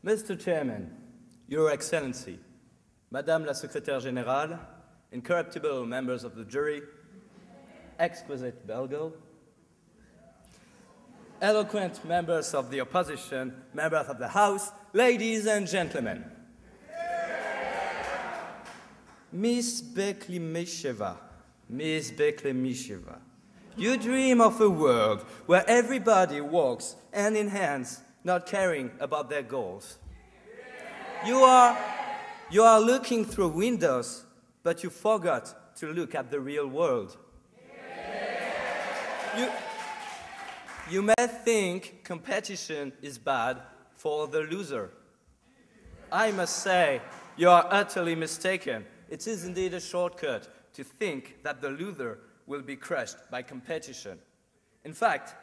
Mr. Chairman, Your Excellency, Madame la Secrétaire Générale, incorruptible members of the jury, exquisite Belgo, eloquent members of the opposition, members of the House, ladies and gentlemen. Miss Beklimisheva, you dream of a world where everybody walks hand in hand, not caring about their goals. You are looking through windows, but you forgot to look at the real world. You may think competition is bad for the loser. I must say, you are utterly mistaken. It is indeed a shortcut to think that the loser will be crushed by competition. In fact,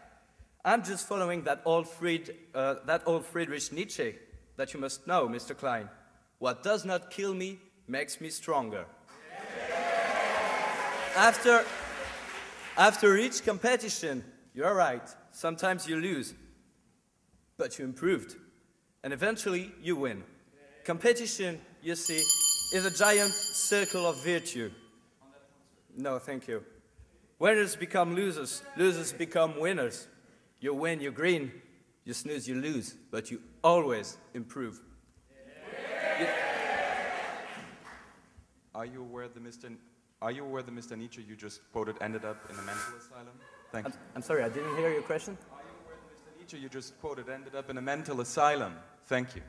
I'm just following that old Friedrich Nietzsche that you must know, Mr. Klein. What does not kill me makes me stronger. After each competition, you're right, sometimes you lose, but you improved, and eventually you win. Competition, you see, is a giant circle of virtue. No, thank you. Winners become losers, losers become winners. You win, you green, you snooze, you lose, but you always improve. Are you aware the Mr. Nietzsche you just quoted ended up in a mental asylum? Thank you. I'm sorry, I didn't hear your question. Are you aware the Mr. Nietzsche you just quoted ended up in a mental asylum? Thank you.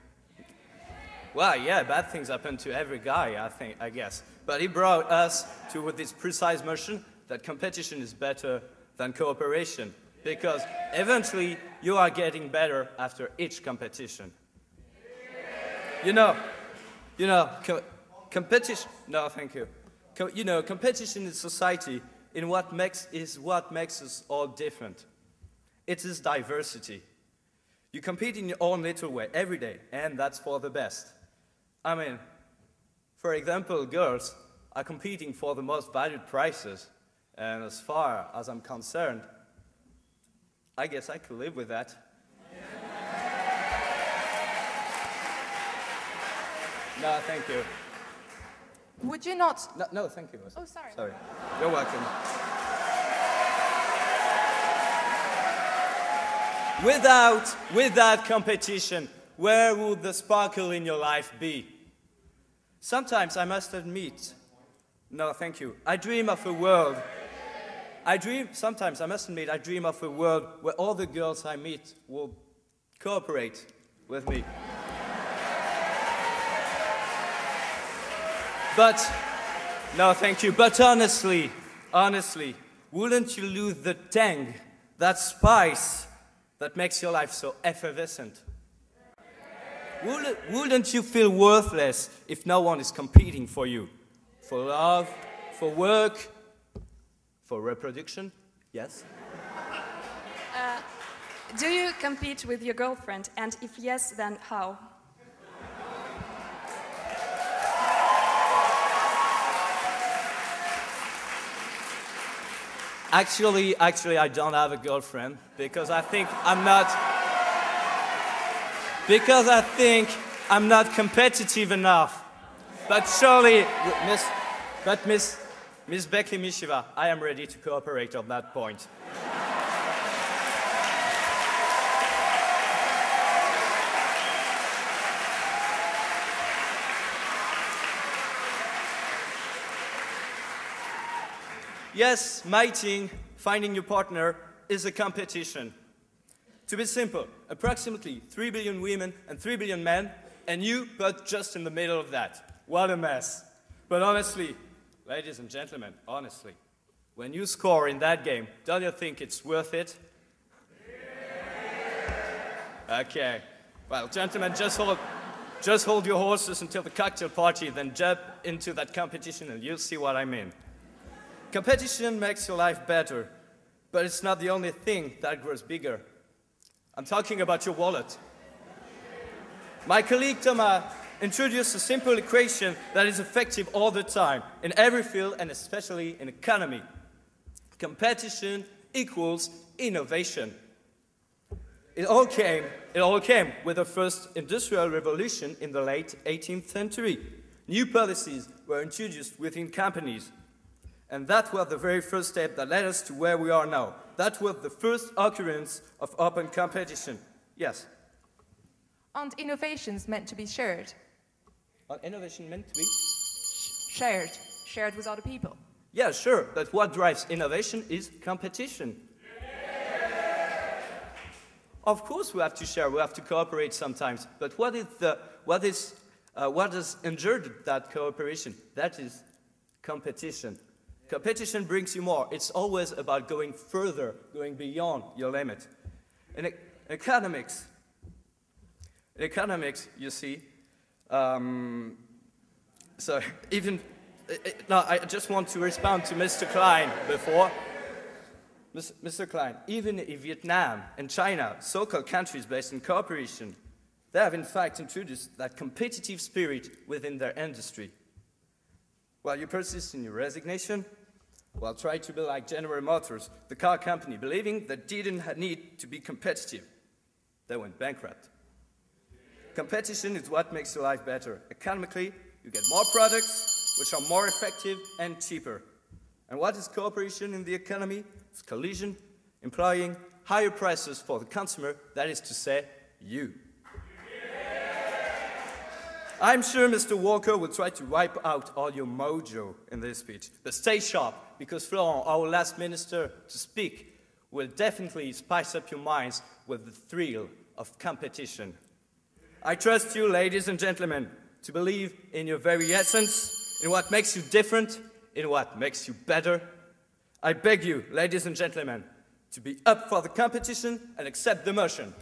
Well, yeah, bad things happen to every guy, I guess. But he brought us to with this precise notion that competition is better than cooperation, because eventually you are getting better after each competition. Competition. No, thank you. Competition in society is what makes us all different. It is diversity. You compete in your own little way every day, and that's for the best. I mean, for example, girls are competing for the most valued prizes, and as far as I'm concerned, I guess I could live with that. No, thank you. Would you not? No, thank you. Oh, sorry. Sorry. You're welcome. Without competition, where would the sparkle in your life be? Sometimes I must admit, no, thank you. Sometimes I must admit, I dream of a world where all the girls I meet will cooperate with me. But, no, thank you. But honestly, wouldn't you lose the tang, that spice that makes your life so effervescent? Wouldn't you feel worthless if no one is competing for you? For love, for work, for reproduction? Yes? Do you compete with your girlfriend? And if yes, then how? Actually, I don't have a girlfriend because I think I'm not competitive enough. But surely, Miss Beklimisheva, I am ready to cooperate on that point. Yes, mating, finding your partner, is a competition. To be simple, approximately 3 billion women and 3 billion men, and you put just in the middle of that. What a mess. But honestly, ladies and gentlemen, honestly, when you score in that game, don't you think it's worth it? Okay. Well, gentlemen, just hold your horses until the cocktail party, then jump into that competition and you'll see what I mean. Competition makes your life better, but it's not the only thing that grows bigger. I'm talking about your wallet. My colleague Thomas introduced a simple equation that is effective all the time, in every field and especially in economy. Competition equals innovation. It all came with the first industrial revolution in the late 18th century. New policies were introduced within companies. And that was the very first step that led us to where we are now. That was the first occurrence of open competition. Yes? Aren't innovations meant to be shared? Are innovation meant to be? Shared. Shared with other people. Yeah, sure. But what drives innovation is competition. Of course we have to share, we have to cooperate sometimes. But what has engendered that cooperation? That is competition. Competition brings you more. It's always about going further, going beyond your limit. In economics, you see, so even, no, I just want to respond to Mr. Klein before. Mr. Klein, even in Vietnam and China, so-called countries based in cooperation, they have in fact introduced that competitive spirit within their industry. While you persist in your resignation, well, try to be like General Motors, the car company, believing they didn't need to be competitive. They went bankrupt. Competition is what makes your life better. Economically, you get more products, which are more effective and cheaper. And what is cooperation in the economy? It's collision, implying higher prices for the consumer, that is to say, you. I'm sure Mr. Walker will try to wipe out all your mojo in this speech. But stay sharp, because Florent, our last minister to speak, will definitely spice up your minds with the thrill of competition. I trust you, ladies and gentlemen, to believe in your very essence, in what makes you different, in what makes you better. I beg you, ladies and gentlemen, to be up for the competition and accept the motion.